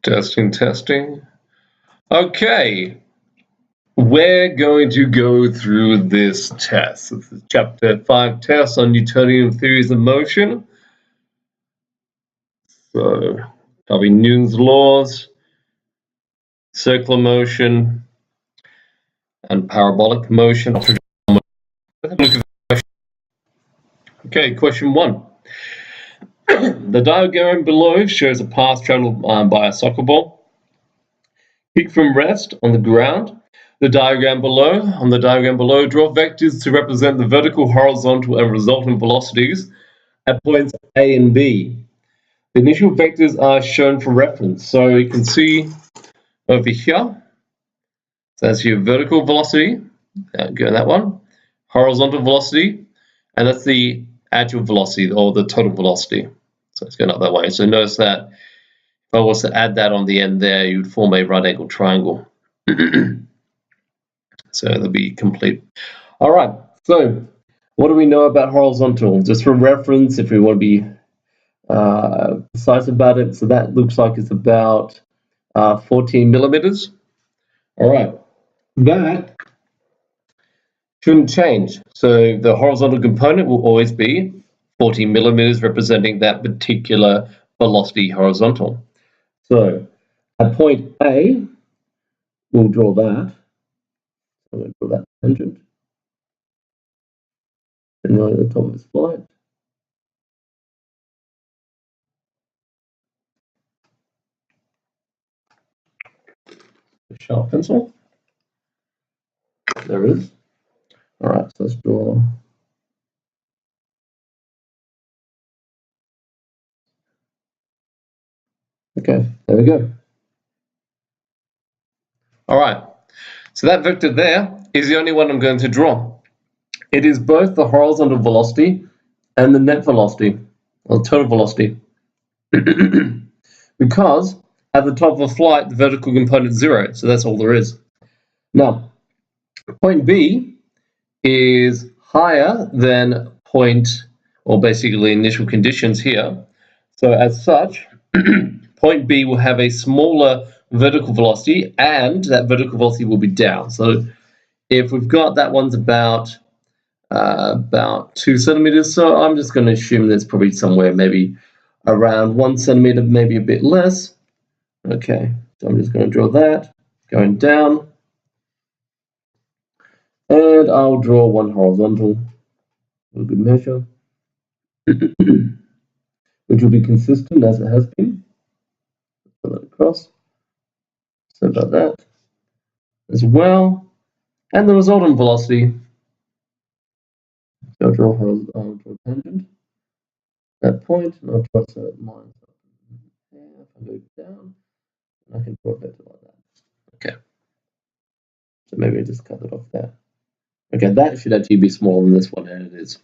Testing, testing. Okay, we're going to go through this test. This is Chapter 5 test on Newtonian theories of motion. So, covering Newton's laws, circular motion, and parabolic motion. Okay, question 1. The diagram below shows a path traveled by a soccer ball. Kick from rest on the ground. On the diagram below, draw vectors to represent the vertical, horizontal, and resultant velocities at points A and B. The initial vectors are shown for reference. So you can see over here, so that's your vertical velocity, go that one, horizontal velocity, and that's the actual velocity or the total velocity. So it's going up that way. So notice that if I was to add that on the end there, you'd form a right-angled triangle. So they'll be complete. All right, so what do we know about horizontal? Just for reference, if we want to be precise about it, so that looks like it's about 14 millimeters. All right, that shouldn't change. So the horizontal component will always be 14 millimeters, representing that particular velocity horizontal. So at point A, we'll draw that. I'm going to draw that tangent. And right at the top of the slide. A sharp pencil. There it is. All right, so let's draw. Okay, there we go. All right, so that vector there is the only one I'm going to draw. It is both the horizontal velocity and the net velocity, or total velocity. Because at the top of a flight, the vertical component is 0, so that's all there is. Now, point B is higher than point, or basically initial conditions here. So as such, point B will have a smaller vertical velocity, and that vertical velocity will be down. So if we've got that one's about 2 centimeters, so I'm just going to assume that's probably somewhere maybe around 1 centimeter, maybe a bit less. Okay, so I'm just going to draw that going down, and I'll draw one horizontal, a good measure, which will be consistent as it has been. Put that across. So about that as well, and the resultant velocity. So I'll draw a tangent at that point, and I'll try to line up there. If I move down, I can draw a vector like that. Okay. So maybe I just cut it off there. Okay, that should actually be smaller than this one, and it is.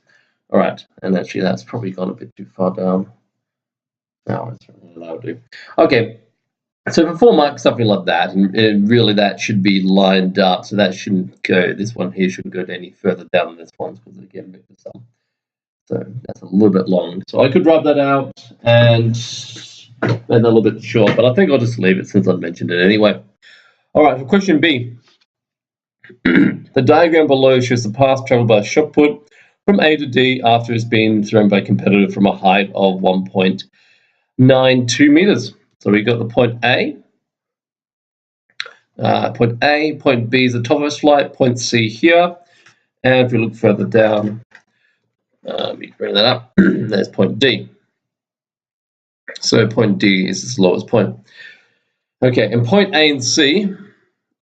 All right, and actually that's probably gone a bit too far down. Now that'll do. Okay. So before mark something like that, and really that should be lined up, so that shouldn't go, this one here shouldn't go any further down than this one, because again, vector sum. So that's a little bit long. So I could rub that out and make that a little bit short, but I think I'll just leave it since I mentioned it anyway. All right, for question B, the diagram below shows the path traveled by a shot put from A to D after it's been thrown by a competitor from a height of 1.92 meters. So we got the point A, point B is the top of its flight, point C here, and if we look further down, we bring that up, there's point D. So point D is its lowest point. Okay, and point A and C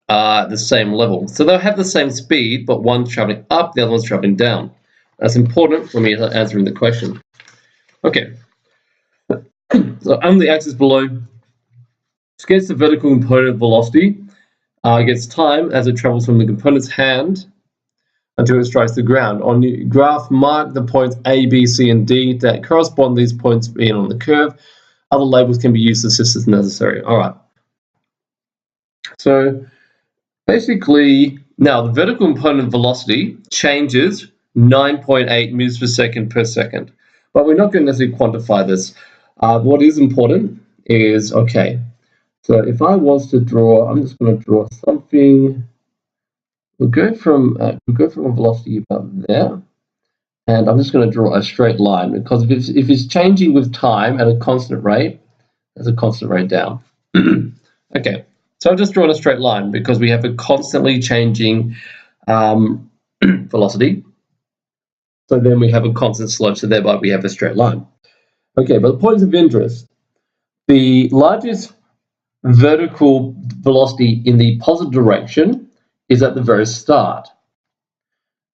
are at the same level. So they'll have the same speed, but one's traveling up, the other one's traveling down. That's important for me answering the question. Okay. So on the axis below, sketch the vertical component velocity against time as it travels from the component's hand until it strikes the ground. On the graph, mark the points A, B, C, and D that correspond to these points being on the curve. Other labels can be used to assist as necessary. All right. So basically, now the vertical component velocity changes 9.8 meters per second, but we're not going to necessarily quantify this. What is important is, okay, So if I was to draw, I'm just going to draw something. We'll go from a velocity about there, and I'm just going to draw a straight line, because if it's changing with time at a constant rate, there's a constant rate down. Okay, so I've just drawn a straight line because we have a constantly changing velocity. So then we have a constant slope, so thereby we have a straight line. Okay, but the points of interest, the largest vertical velocity in the positive direction is at the very start.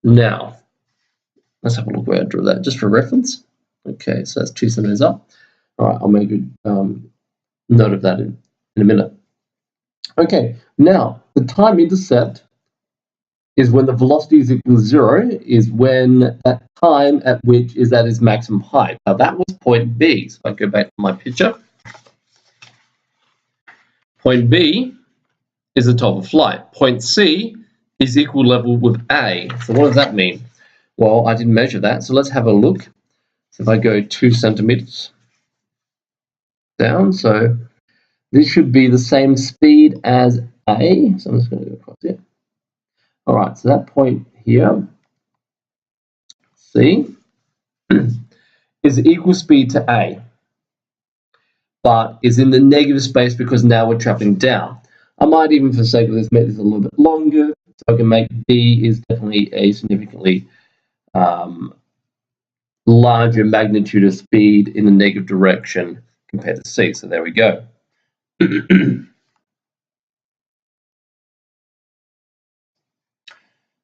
Now, let's have a look where I drew that, just for reference. Okay, so that's 2 centimeters up. All right, I'll make a note of that in a minute. Okay, now the time intercept is when the velocity is equal to 0, is when that time at which is at its maximum height. Now that was point B. So I go back to my picture. Point B is the top of flight. Point C is equal level with A. So what does that mean? Well, I didn't measure that, so let's have a look. So if I go 2 centimeters down, so this should be the same speed as A. So I'm just going to go across here. All right, so that point here, C, is equal speed to A, but is in the negative space because now we're traveling down. I might even, for the sake of this, make this a little bit longer, so I can make B is definitely a significantly larger magnitude of speed in the negative direction compared to C. So there we go.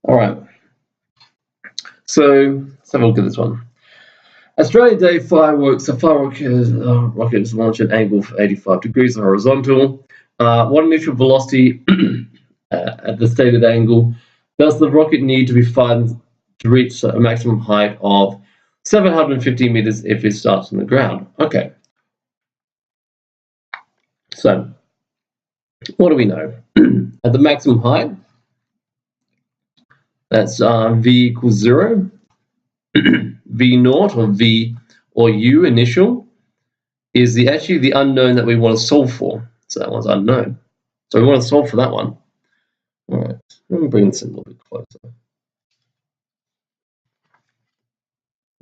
All right. So let's have a look at this one. Australia Day fireworks. A firework rocket is launched at an angle of 85 degrees horizontal. What initial velocity at the stated angle does the rocket need to be fired to reach a maximum height of 750 meters if it starts on the ground? Okay. So, what do we know? At the maximum height, that's V equals 0. V naught or V or U initial is actually the unknown that we want to solve for. So that one's unknown. So we want to solve for that one. All right, let me bring this in a little bit closer.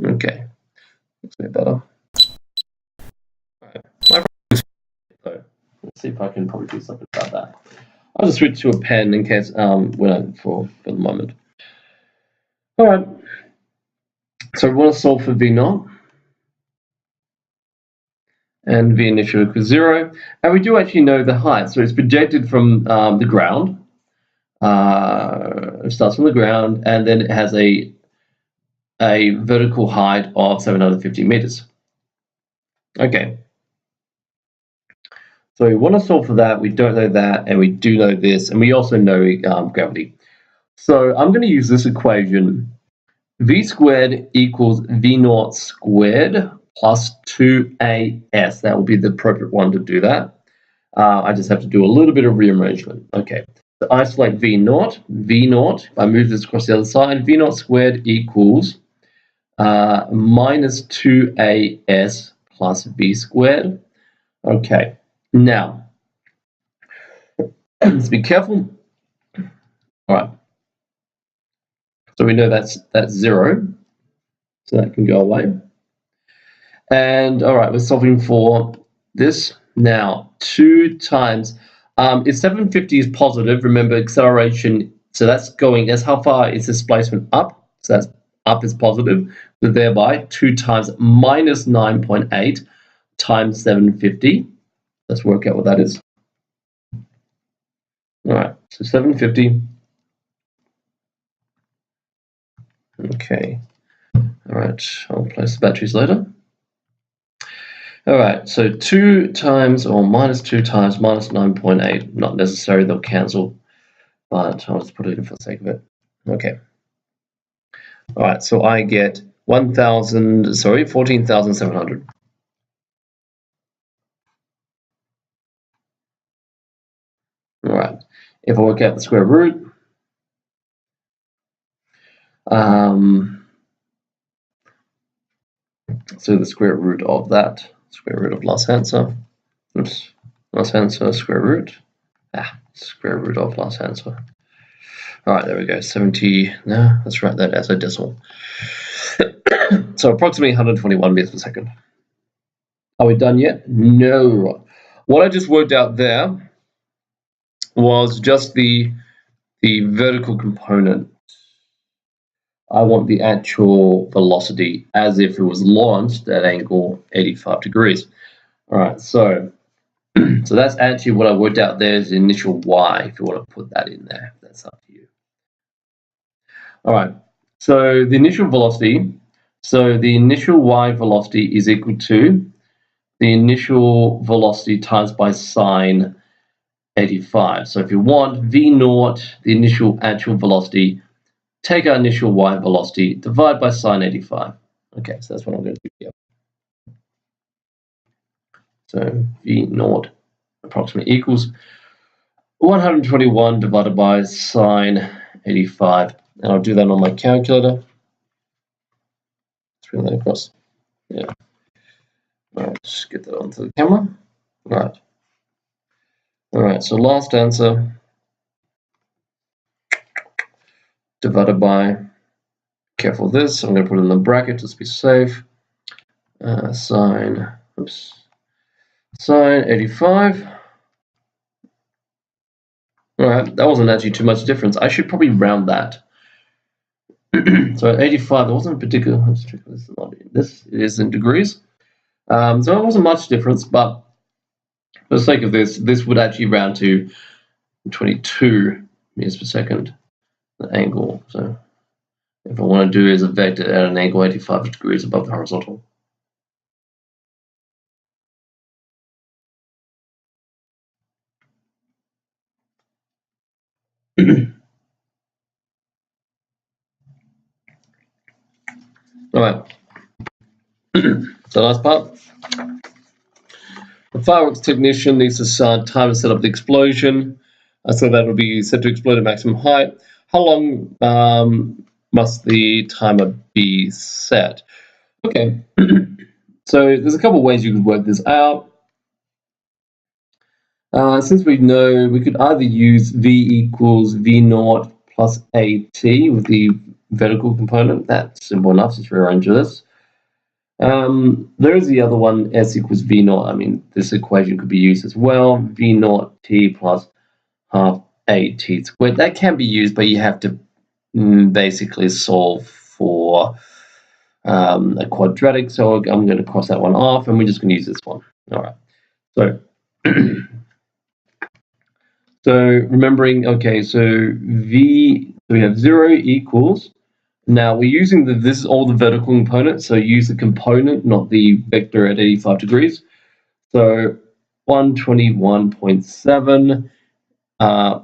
Okay, looks a bit better. All right, my though. Let's see if I can probably do something about that. I'll just switch to a pen in case for the moment. All right, so we want to solve for V naught. And V initial equals 0. And we do actually know the height. So it's projected from the ground. It starts from the ground, and then it has a vertical height of 750 meters. Okay. So we want to solve for that. We don't know that, and we do know this, and we also know gravity. So I'm going to use this equation. V squared equals V naught squared plus 2AS. That will be the appropriate one to do that. I just have to do a little bit of rearrangement. Okay, so isolate V naught. If I move this across the other side, V naught squared equals minus 2AS plus V squared. Okay, now, let's be careful. All right, so we know that's 0, so that can go away. And all right, we're solving for this. Now, 2 times, if 750 is positive, remember acceleration, so that's how far is displacement up? So that's up is positive, so thereby 2 times minus 9.8 times 750. Let's work out what that is. All right, so 750. Okay, all right, I'll place the batteries later. All right, so 2 times or minus 2 times minus 9.8, not necessary, they'll cancel, but I'll just put it in for the sake of it. Okay. All right, so I get 14,700. All right, if I work out the square root, so the square root of that, square root of last answer, oops, last answer, square root. Square root of last answer. All right, there we go. 70. No, let's write that as a decimal. So approximately 121 meters per second. Are we done yet? No. What I just worked out there was just the vertical component. I want the actual velocity as if it was launched at angle 85 degrees. All right, so that's actually what I worked out there is the initial y, if you want to put that in there. That's up to you. All right, so the initial velocity, so the initial y velocity is equal to the initial velocity times by sine 85. So if you want v naught, the initial actual velocity, take our initial y velocity, divide by sine 85. Okay, so that's what I'm going to do here. So v naught approximately equals 121 divided by sine 85. And I'll do that on my calculator. Let's bring that across. Yeah. All right, just get that onto the camera. All right. All right, so last answer divided by, careful with this, I'm going to put it in the bracket just to be safe. Sine 85. All right, that wasn't actually too much difference. I should probably round that. So at 85, there wasn't a particular, let's check this, it is in degrees. So it wasn't much difference, but for the sake of this would actually round to 22 meters per second, the angle. So if I want to do is a vector at an angle 85 degrees above the horizontal. All right. So last part. The fireworks technician needs to time and set up the explosion. So that will be set to explode at maximum height. How long must the timer be set? Okay. So there's a couple of ways you could work this out. Since we know, we could either use v equals v naught plus at with the vertical component. That's simple enough. Just rearrange this. There is the other one, s equals v naught. I mean, this equation could be used as well. V naught t plus half at squared. That can be used, but you have to basically solve for a quadratic. So I'm going to cross that one off, and we're just going to use this one. All right. So, so remembering, okay, so v, so we have 0 equals. Now we're using this is all the vertical component, so use the component, not the vector at 85 degrees. So 121.7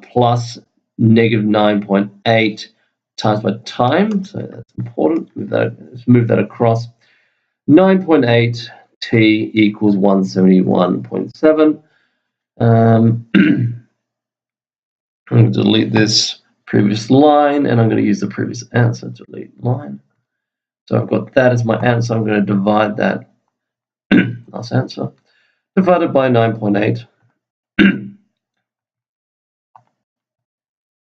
plus negative 9.8 times by time. So that's important. Let's move that across. 9.8 t equals 171.7. I'm going to delete this previous line, and I'm going to use the previous answer, delete line. So I've got that as my answer. I'm going to divide that last answer divided by 9.8.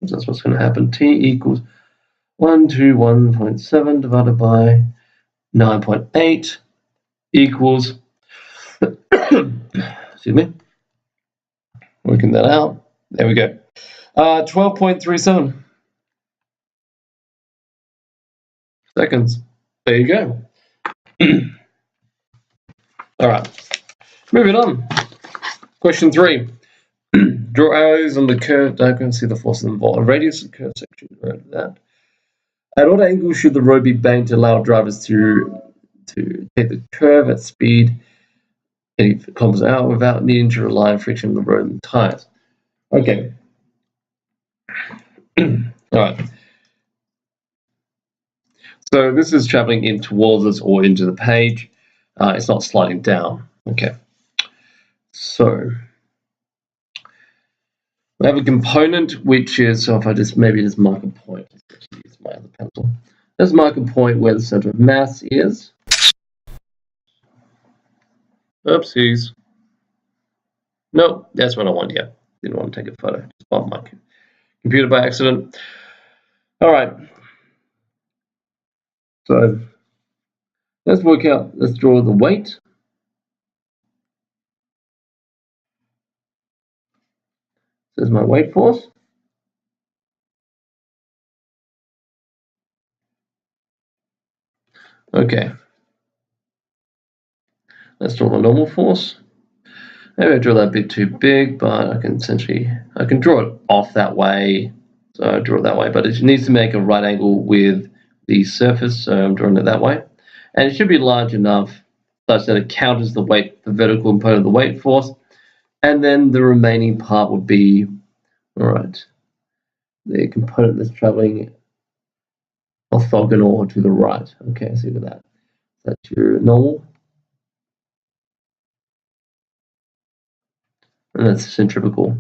That's what's going to happen. T equals 121.7 divided by 9.8 equals, excuse me, working that out. There we go. 12.37 seconds. There you go. All right, moving on. Question 3. Draw arrows on the curved diagram. See the forces involved. A radius of curved section. Right, that. At what angle should the road be banked to allow drivers to take the curve at speed 80 kilometers an hour without needing to rely on friction on the road and tires? Okay. All right. So this is traveling in towards us or into the page. It's not sliding down. Okay. So we have a component which is, so if I just maybe just mark a point, let's use my other pencil. Let's mark a point where the center of mass is. Oopsies. No, that's what I want. Yeah, didn't want to take a photo. Just bumped my computer by accident. All right. So let's work out. Let's draw the weight. This is my weight force. Okay. Let's draw the normal force. Maybe I draw that a bit too big, but I can draw it off that way. So I draw it that way, but it needs to make a right angle with the surface, so I'm drawing it that way. And it should be large enough such that it counters the weight, the vertical component of the weight force. And then the remaining part would be, all right, the component that's traveling orthogonal to the right. Okay, so look at that. That's your normal. And that's centrifugal.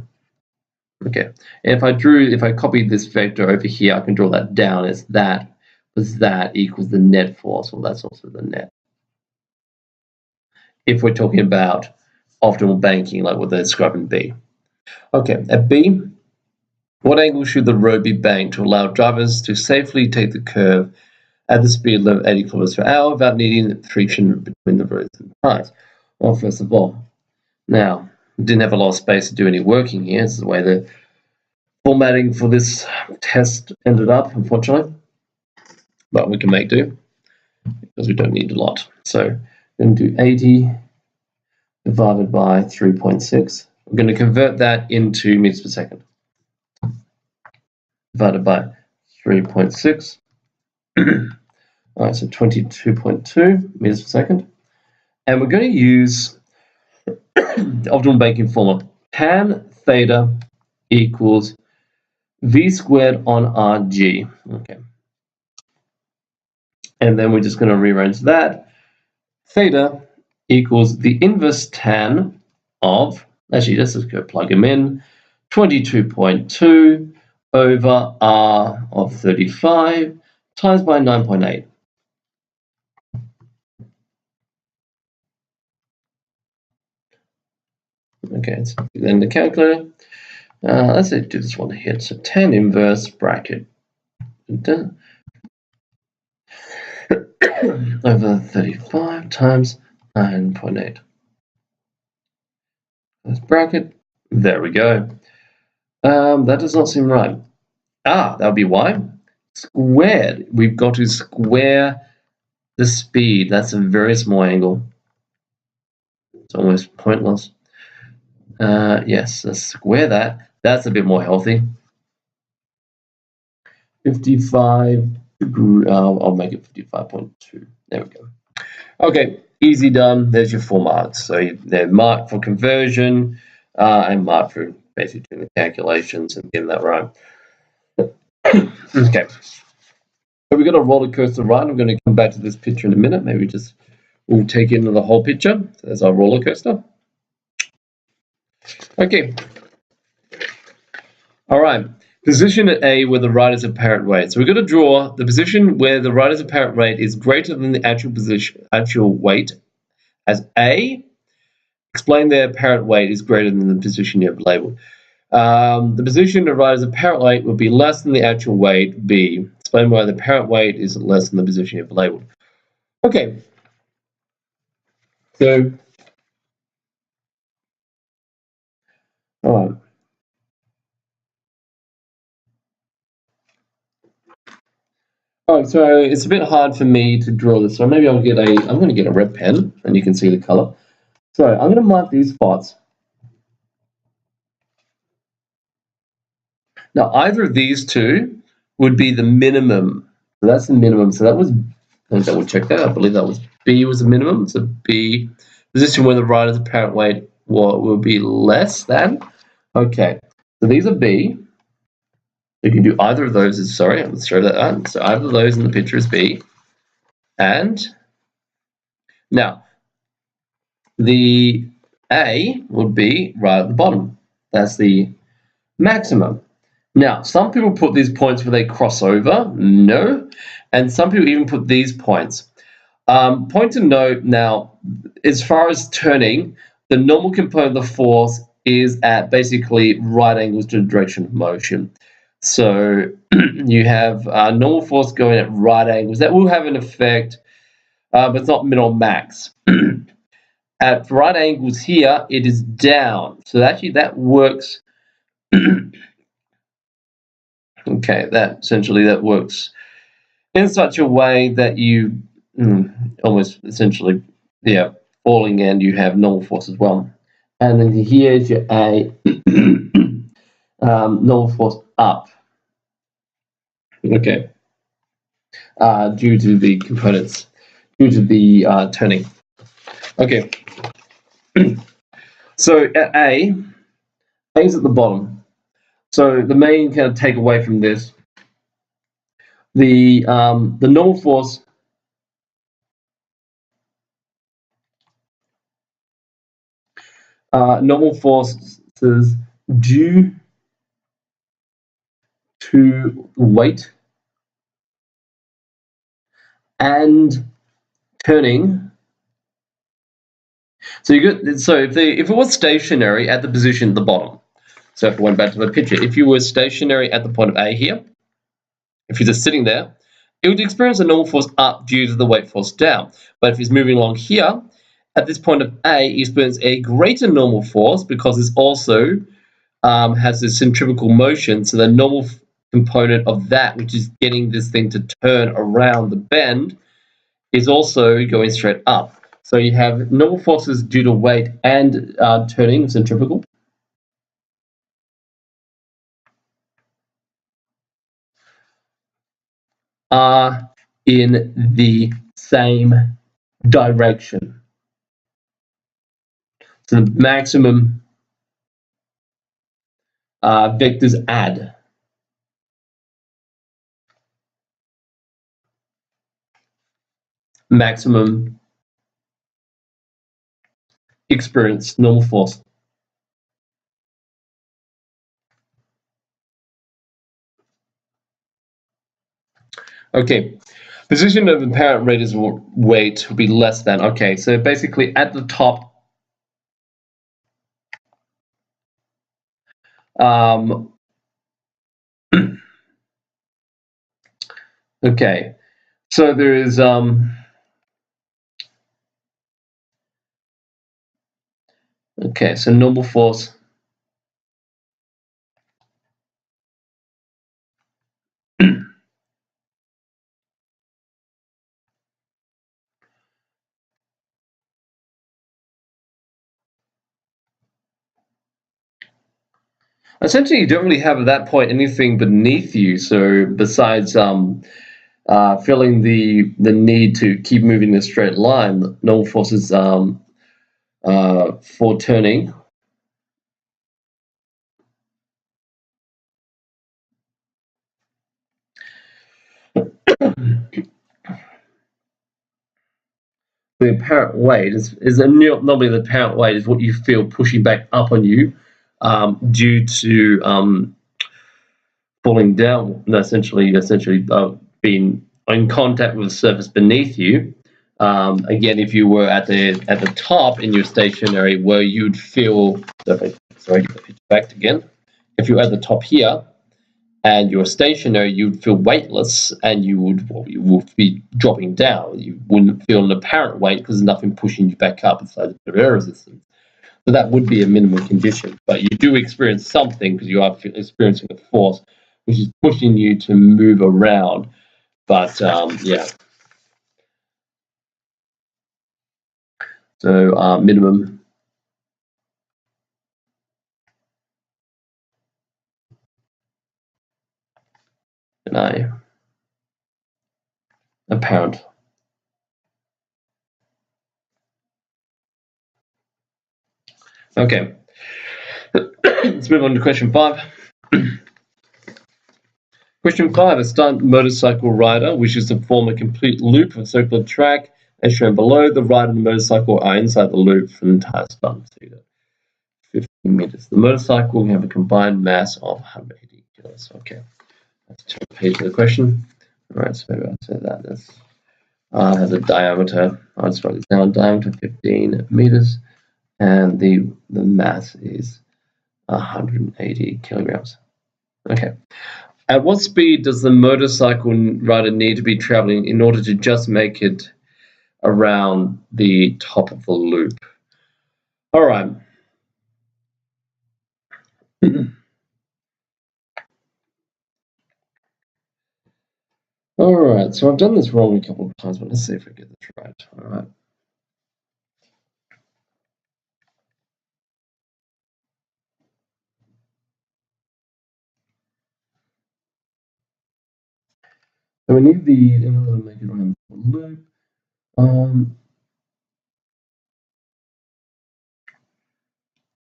Okay, and if I copied this vector over here, I can draw that down as that, because that equals the net force. Well, that's also the net. If we're talking about optimal banking, like what they describe in B. Okay, at B, what angle should the road be banked to allow drivers to safely take the curve at the speed limit of 80 kilometers per hour without needing friction between the roads and cars? Well, first of all, now, didn't have a lot of space to do any working here. This is the way the formatting for this test ended up, unfortunately. But we can make do because we don't need a lot. So we're going to do 80 divided by 3.6. We're going to convert that into meters per second. Divided by 3.6. All right, so 22.2 meters per second. And we're going to use the optimal banking formula. Tan theta equals v squared on rg. Okay. And then we're just going to rearrange that. Theta equals the inverse tan of, actually, let's just go plug them in, 22.2 over r of 35 times by 9.8. Okay, so then the calculator. Let's do this one here. So tan inverse bracket over 35 times 9.8. That's bracket. There we go. That does not seem right. That would be why. Squared. We've got to square the speed. That's a very small angle. It's almost pointless. Yes, let's square that. That's a bit more healthy. 55. I'll make it 55.2. There we go. Okay, easy done. There's your 4 marks. So they're marked for conversion and marked for basically doing the calculations and getting that right. Okay. So we've got a roller coaster ride. I'm going to come back to this picture in a minute. Maybe we'll take into the whole picture. So there's our roller coaster. Okay. All right. Position at A where the rider's apparent weight. So we're going to draw the position where the rider's apparent weight is greater than the actual weight as A. Explain their apparent weight is greater than the position you have labeled. The position of the rider's apparent weight would be less than the actual weight, B. Explain why the apparent weight is less than the position you have labeled. Okay. So, all right. All right, so it's a bit hard for me to draw this, so maybe I'm going to get a red pen, and you can see the color. So I'm going to mark these spots. Now, either of these two would be the minimum. So that's the minimum. So that was, I'll double check that. I believe that was B was the minimum. So B, position where the rider's apparent weight will be less than. Okay, so these are B. You can do either of those. Sorry, let's show that out. So either of those in the picture is B. And now, the A would be right at the bottom. That's the maximum. Now, some people put these points where they cross over. No. And some people even put these points. Point to note now, as far as turning, the normal component of the force is at basically right angles to the direction of motion. So you have normal force going at right angles. That will have an effect, but it's not min or max. At right angles here, it is down. So actually that works. Okay, that works in such a way that you almost essentially, falling, and you have normal force as well. And then here's your A, normal force up. Okay, due to the components, due to the turning. Okay, so at A is at the bottom. So the main kind of takeaway from this, the normal force is due to weight and turning. So if it was stationary at the position at the bottom. So if we went back to the picture, if you were stationary at the point of A here, if you're just sitting there, it would experience a normal force up due to the weight force down. But if it's moving along here, at this point of A, you experience a greater normal force because it's also has this centrifugal motion. So the normal component of that, which is getting this thing to turn around the bend, is also going straight up. So you have normal forces due to weight and turning, centrifugal. Are in the same direction. So the maximum vectors add. Maximum experience normal force. Okay, position of apparent rate is weight will be less than. Okay, so basically at the top, okay, so there is okay, so normal force essentially you don't really have at that point anything beneath you. So besides feeling the need to keep moving in a straight line, normal force is for turning. The apparent weight is normally the apparent weight is what you feel pushing back up on you due to falling down, essentially being in contact with the surface beneath you. Again, if you were at the top in your stationary, where you'd feel, sorry, get the picture back again. If you're at the top here and you're stationary, you'd feel weightless, and you would be dropping down. You wouldn't feel an apparent weight because there's nothing pushing you back up besides the air resistance. So that would be a minimum condition, but you do experience something because you are experiencing a force which is pushing you to move around. But yeah. So minimum and apparent. Okay. Let's move on to question 5. Question 5, a stunt motorcycle rider wishes to perform a complete loop of a circular track as shown below. The rider and the motorcycle are inside the loop for the entire stunt. So you got 15 meters. The motorcycle will have a combined mass of 180 kilos. Okay. Let's turn the page to the question. All right, so maybe I'll say that this has a diameter. I'll just write this down. Diameter 15 meters, and the mass is 180 kilograms. Okay. At what speed does the motorcycle rider need to be traveling in order to just make it around the top of the loop? All right. All right. So I've done this wrong a couple of times, but let's see if I get this right. All right. So we need the in order to make it around the loop.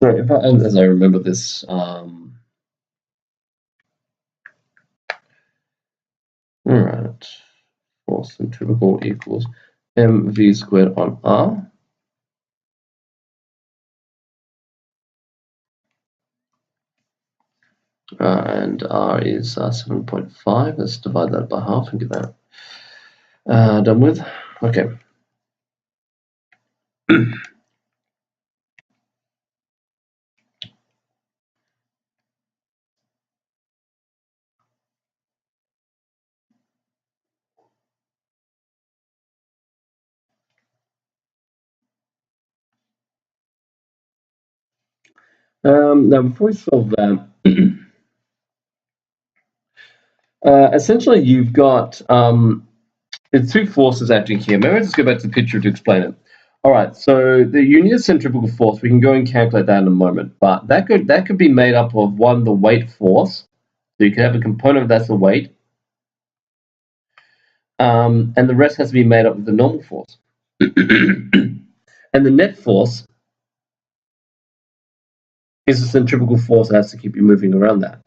So if as I remember this, all right, force centrifugal equals mv squared on r. And r is 7.5. Let's divide that by half and get that done with. Okay. Now, before we solve that, essentially you've got there's two forces acting here. Maybe I'll just go back to the picture to explain it. All right, so the unit centrifugal force, we can go and calculate that in a moment, but that could be made up of one, the weight force. So you can have a component that's the weight, and the rest has to be made up of the normal force. And the net force is the centrifugal force that has to keep you moving around that.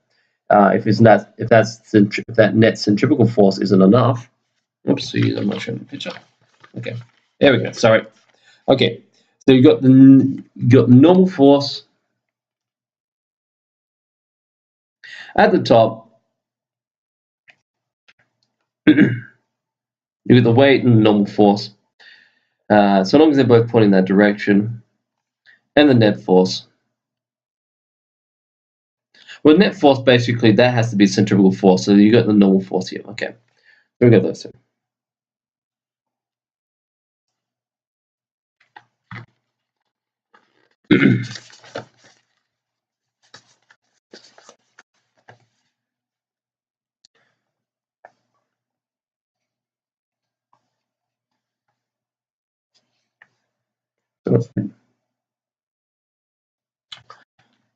If that net centrifugal force isn't enough, oops, see, I'm not showing the picture. Okay, there we go. Sorry. Okay, so you got the normal force at the top. You got the weight and the normal force. So long as they're both pointing that direction, and the net force. Well, net force basically that has to be centrifugal force. So you got the normal force here. Okay, so we got those two.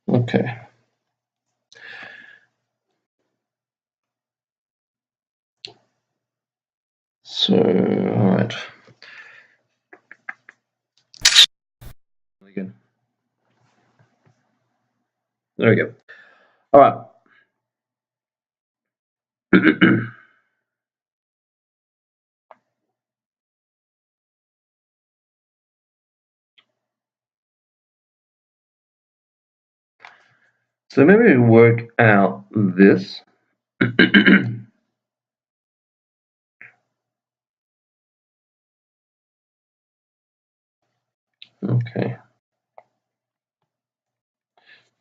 Okay. So, all right. Again. There we go. All right. So maybe we work out this. Okay.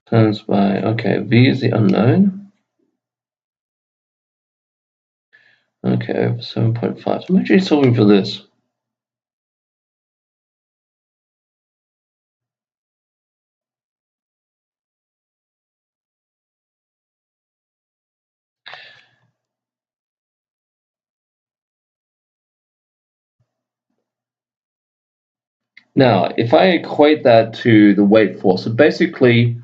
Times by, okay, V is the unknown. Okay, over 7.5. So I'm actually solving for this. Now, if I equate that to the weight force, so basically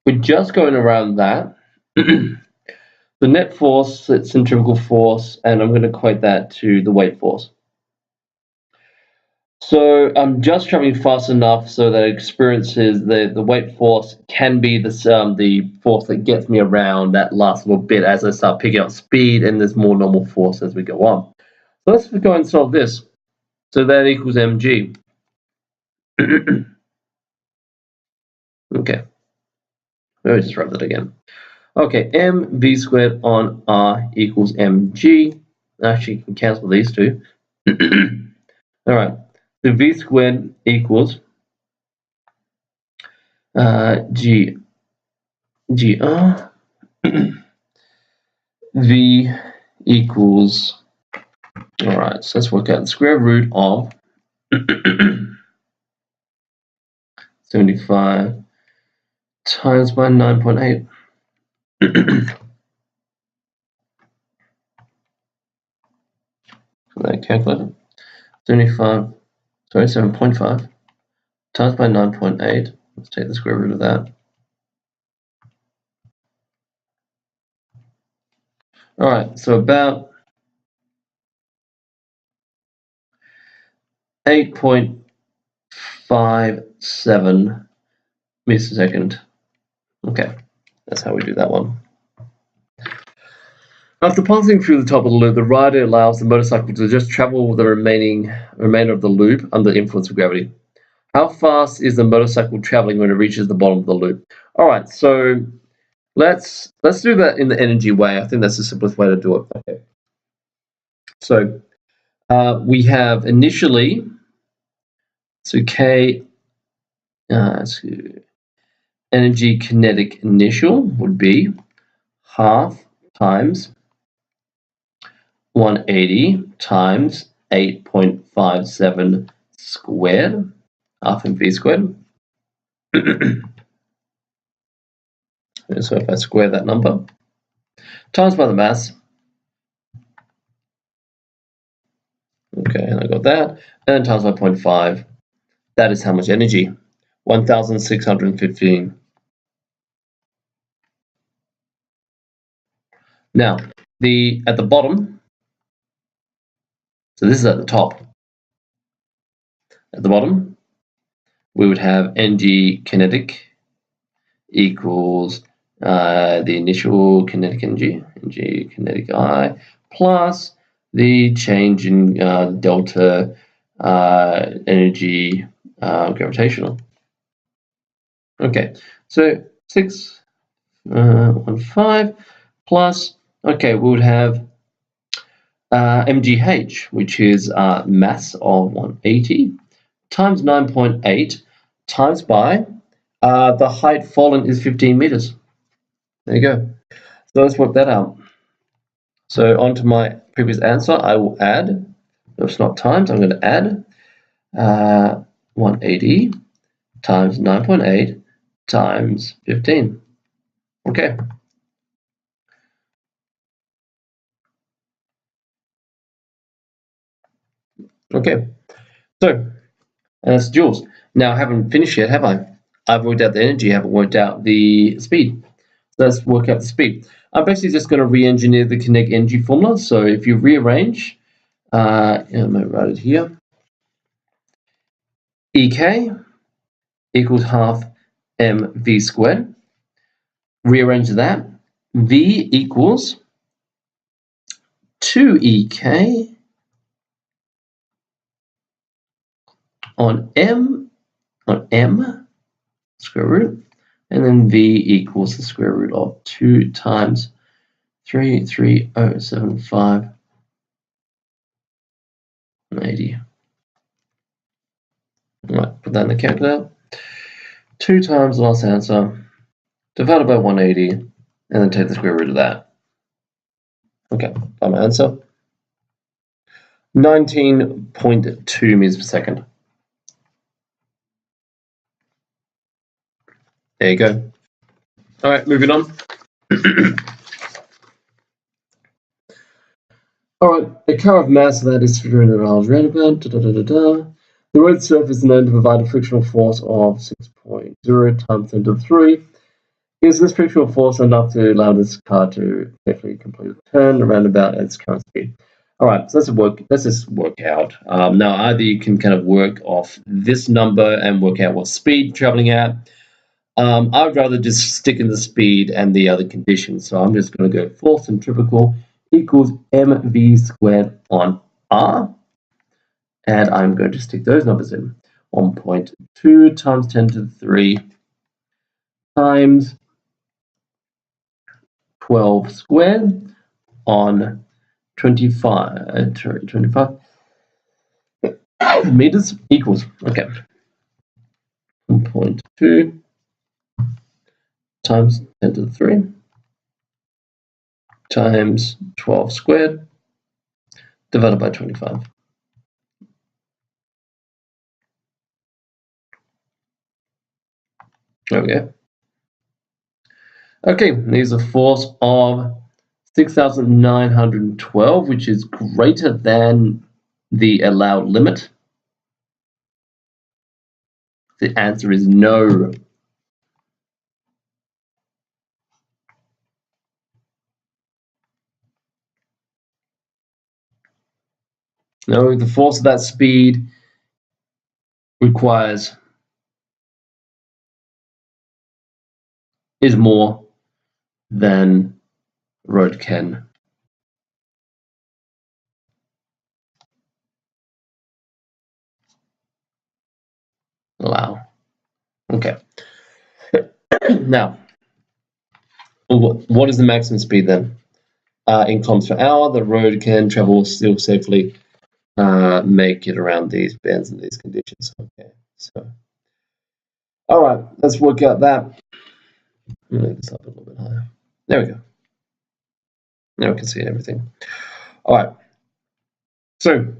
we're just going around that. The net force, it's centrifugal force, and I'm going to equate that to the weight force. So I'm just traveling fast enough so that it experiences the weight force can be the force that gets me around that last little bit as I start picking up speed, and there's more normal force as we go on. So let's go and solve this. So that equals mg. Okay. Let me just write that again. Okay, mv squared on r equals mg. Actually, you can cancel these two. All right. So v squared equals g GR V equals, all right, so let's work out the square root of 75 times by 9.8. That calculator. 7.5 times by 9.8. Let's take the square root of that. All right, so about 8.57 meters a second. Okay, that's how we do that one. After passing through the top of the loop, the rider allows the motorcycle to just travel the remainder of the loop under the influence of gravity. How fast is the motorcycle traveling when it reaches the bottom of the loop? All right, so let's do that in the energy way. I think that's the simplest way to do it. Okay. So we have initially, so K, energy kinetic initial would be half times 180 times 8.57 squared, half mv squared. So if I square that number, times by the mass. Okay, and I got that, and then times by 0.5. That is how much energy? 1,615. Now, at the bottom, so this is at the top. At the bottom, we would have Ng kinetic equals the initial kinetic energy, Ng kinetic I, plus the change in delta energy gravitational. Okay, so 615 plus, okay, we would have mgh, which is mass of 180 times 9.8 times by the height fallen is 15 meters. There you go. So let's work that out. So onto my previous answer, I will add, it's not times, I'm going to add 180 times 9.8 times 15. Okay. Okay. So that's joules. Now I haven't finished yet, have I? I've worked out the energy, I haven't worked out the speed. So let's work out the speed. I'm basically just going to re-engineer the kinetic energy formula. So if you rearrange, I'm going to write it here. Ek equals half mv squared. Rearrange that. V equals 2ek on m square root, and then v equals the square root of 2 times 33075 and 80. All right, put that in the calculator. 2 times the last answer divided by 180, and then take the square root of that. Okay, my answer. 19.2 meters per second. There you go. All right, moving on. All right, a car of mass that is 300 miles roundabout. The road surface is known to provide a frictional force of 6.0 times 10 to the 3. Is this frictional force enough to allow this car to safely complete a turn around about at its current speed? All right, so let's just work out. Now, either you can kind of work off this number and work out what speed you're traveling at. I would rather just stick in the speed and the other conditions. So I'm just going to go force centrifugal equals mv squared on r. And I'm going to stick those numbers in. 1.2 times 10 to the 3 times 12 squared on 25 meters equals, okay, 1.2 times 10 to the 3 times 12 squared divided by 25. There we go. Okay, there's a force of 6,912, which is greater than the allowed limit. The answer is no. No, the force of that speed is more than road can. Allow. Okay. Now, what is the maximum speed then? In kilometers per hour, the road can travel still safely, make it around these bends and these conditions. Okay, so, all right, let's work out that. Move this up a little bit higher. There we go. Now we can see everything. All right. So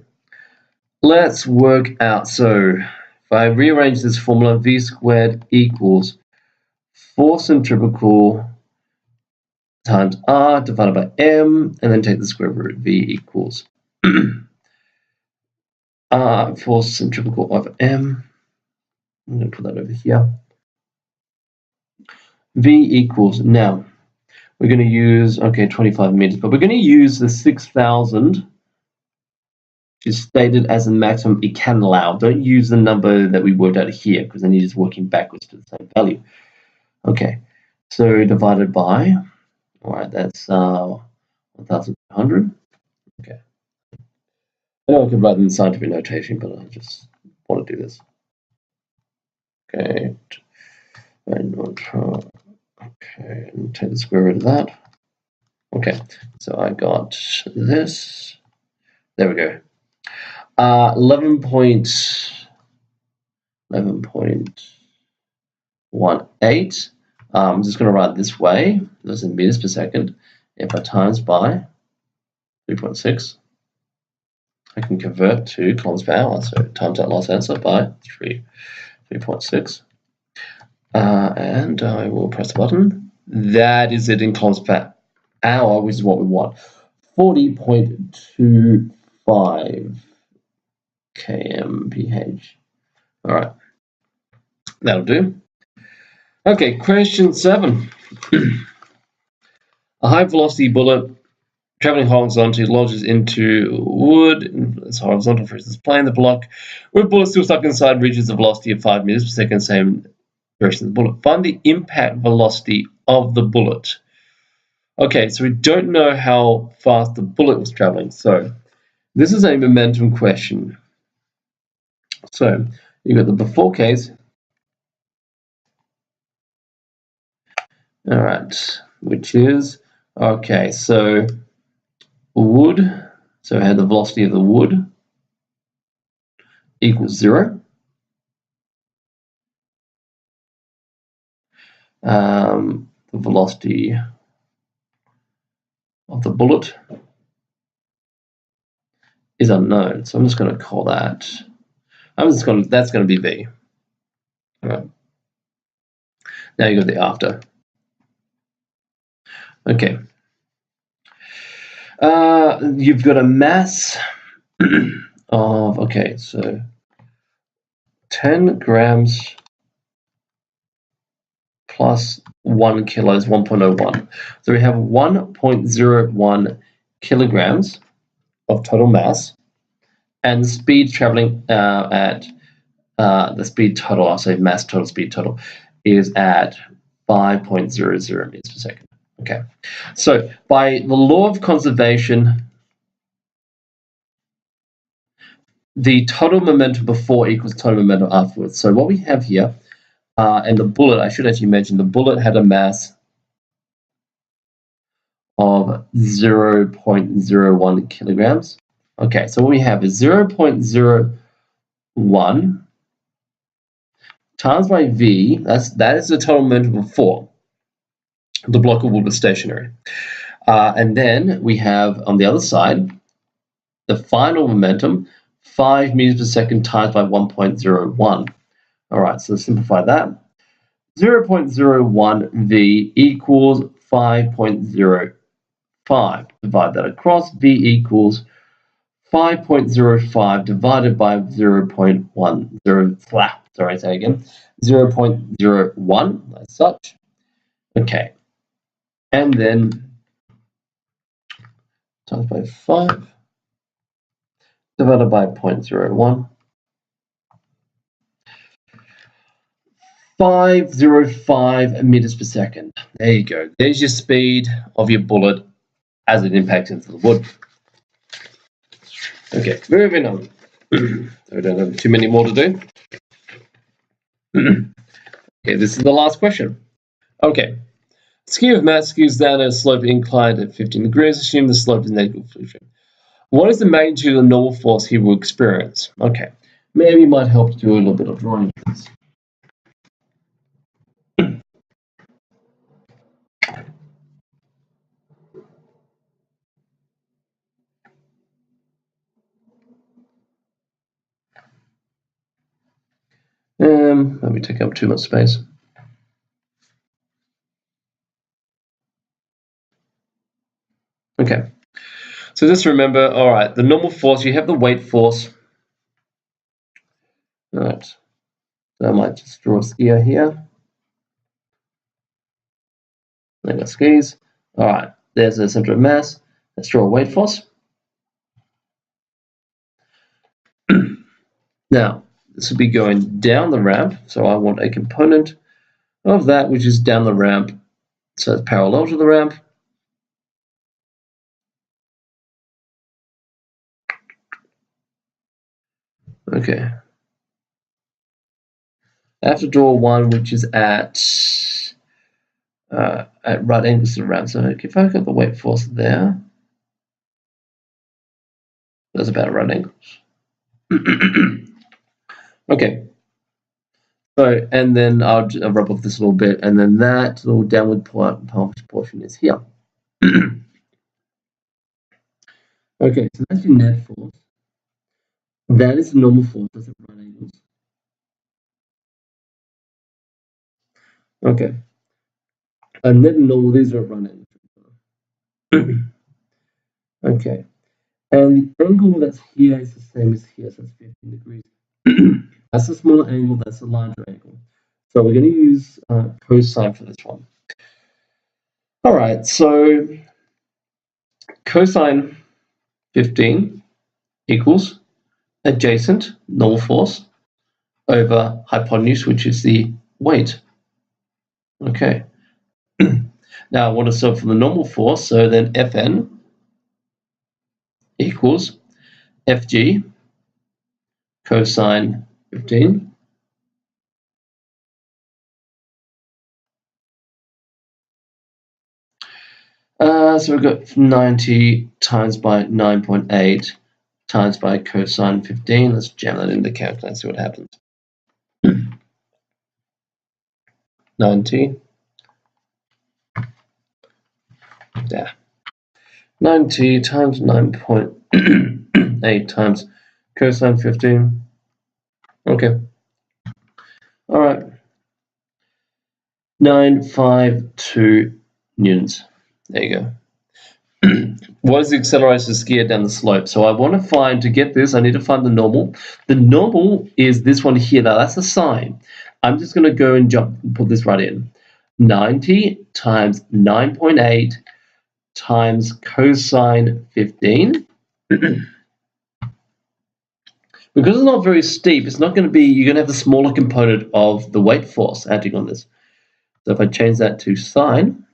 let's work out. So if I rearrange this formula, v squared equals force centrifugal times r divided by m, and then take the square root. V equals r force centrifugal over m. I'm going to put that over here. V equals, now we're going to use, okay, 25 meters, but we're going to use the 6,000, which is stated as the maximum it can allow. Don't use the number that we worked out here, because then you're just working backwards to the same value. Okay, so divided by, all right, that's 1,200. Okay. I know I could write in scientific notation, but I just want to do this. Okay. Okay, and take the square root of that. Okay, so I got this. There we go. 11.18. I'm just going to write this way. This is in meters per second. If I times by 3.6, I can convert to kilometers per hour. So times that last answer by 3.6. And I will press the button. That is it in kilometers per hour, which is what we want. 40.25 kmph. All right, that'll do. Okay, question 7. A high velocity bullet traveling horizontally lodges into wood. It's horizontal for instance plane. The block with bullet still stuck inside reaches a velocity of 5 meters per second, same direction as the bullet. Find the impact velocity of the bullet. Okay, so we don't know how fast the bullet was traveling. So this is a momentum question. So you've got the before case. All right, which is, okay, so wood, so I had the velocity of the wood equals 0. The velocity of the bullet is unknown, so I'm just going to call that, that's going to be V. All right. Now you got the after. Okay. You've got a mass of, okay, so 10 grams plus 1 kilo is 1.01. So we have 1.01 kilograms of total mass, and the speed traveling at the speed total, I'll say mass total, speed total, is at 5.00 meters per second. Okay, so by the law of conservation, the total momentum before equals total momentum afterwards. So what we have here, and the bullet, I should actually mention, the bullet had a mass of 0.01 kilograms. Okay, so what we have is 0.01 times by V, that is the total momentum before. the block will be stationary. And then we have on the other side the final momentum, 5 meters per second times by 1.01. All right, so let's simplify that. 0.01 v equals 5.05. Divide that across. V equals 5.05 divided by 0.10. Sorry, say again. 0.01, like such. Okay. And then times by 5 divided by 0.01. 505 meters per second. There you go. There's your speed of your bullet as it impacts into the wood. Okay, moving on. I don't have too many more to do. Okay, this is the last question. Okay, ski of mass skies down a slope inclined at 15 degrees. Assume the slope is negative. What is the magnitude of the normal force he will experience? Okay, maybe it might help to do a little bit of drawing. Let me take up too much space. Okay, so just remember, all right, the normal force, you have the weight force. All right, so I might just draw a skier here. I got skis. All right, there's the center of mass. Let's draw a weight force. Now, this will be going down the ramp, so I want a component of that which is down the ramp, so it's parallel to the ramp. Okay. I have to draw one which is at right angles to the ramp. So if I got the weight force there, that's about right angles. Okay. So, and then I'll rub off this little bit, and then that little downward portion is here. Okay, so that's your net force. That is the normal force, that's at right angles. Okay. And then normal, these are at right angles. Okay. And the angle that's here is the same as here, so it's 15 degrees. That's a smaller angle, that's a larger angle. So we're going to use cosine for this one. All right, so cosine 15 equals adjacent, normal force, over hypotenuse, which is the weight. Okay. Now I want to solve for the normal force, so then Fn equals Fg cosine 15 so we've got 90 times by 9.8 times by cosine 15. Let's jam that in the calculator, see what happens. 90. There. 90 times 9.8 times cosine 15. Okay. All right. 952 newtons. There you go. What is the acceleration of skier down the slope? So I want to find, to get this, I need to find the normal. The normal is this one here. Now that's a sine. I'm just going to go and put this right in. 90 times 9.8 times cosine 15. Because it's not very steep, it's not going to be, you're going to have the smaller component of the weight force acting on this. So if I change that to sine,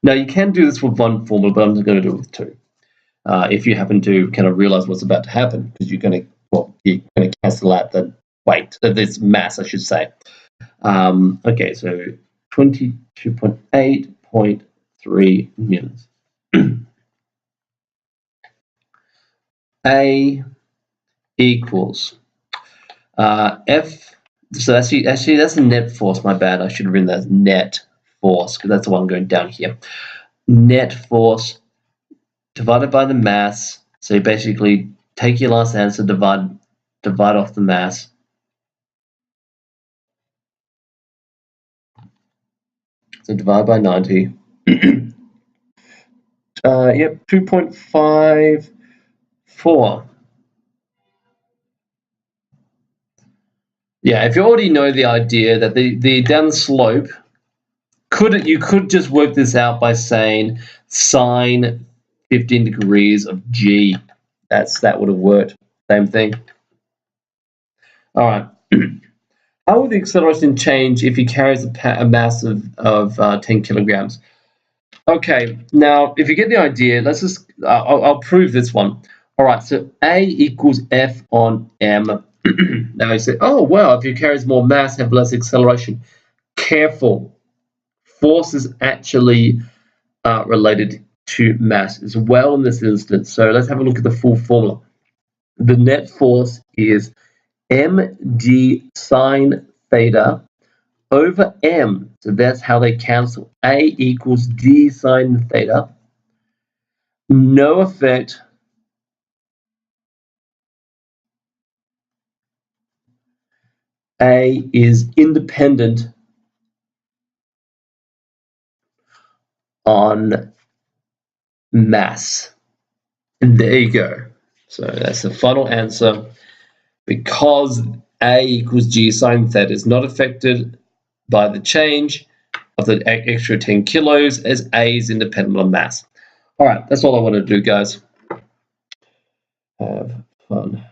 now you can do this with one formula, but I'm just going to do it with two. If you happen to kind of realize what's about to happen, because you're going to cancel out the weight, this mass, I should say. Okay, so 22.8.3 newtons. A equals F. So actually that's a net force. My bad. I should have written that as net force, because that's the one going down here. Net force divided by the mass. So you basically take your last answer, divide off the mass. So divide by 90. Yep, 2.54. Yeah, if you already know the idea that the down the slope, you could just work this out by saying sine 15 degrees of g. That would have worked. Same thing. All right. How will the acceleration change if he carries a mass of 10 kilograms? Okay, now if you get the idea, let's just I'll prove this one. All right, so A equals F on M. Now you say, oh wow, if you carries more mass, have less acceleration. Careful, force is actually related to mass as well in this instance. So let's have a look at the full formula. The net force is mg sine theta over m. So that's how they cancel. A equals g sine theta. No effect A is independent on mass. And there you go. So that's the final answer. Because A equals g sine theta is not affected by the change of the extra 10 kilos, as A is independent on mass. All right, that's all I want to do, guys. Have fun.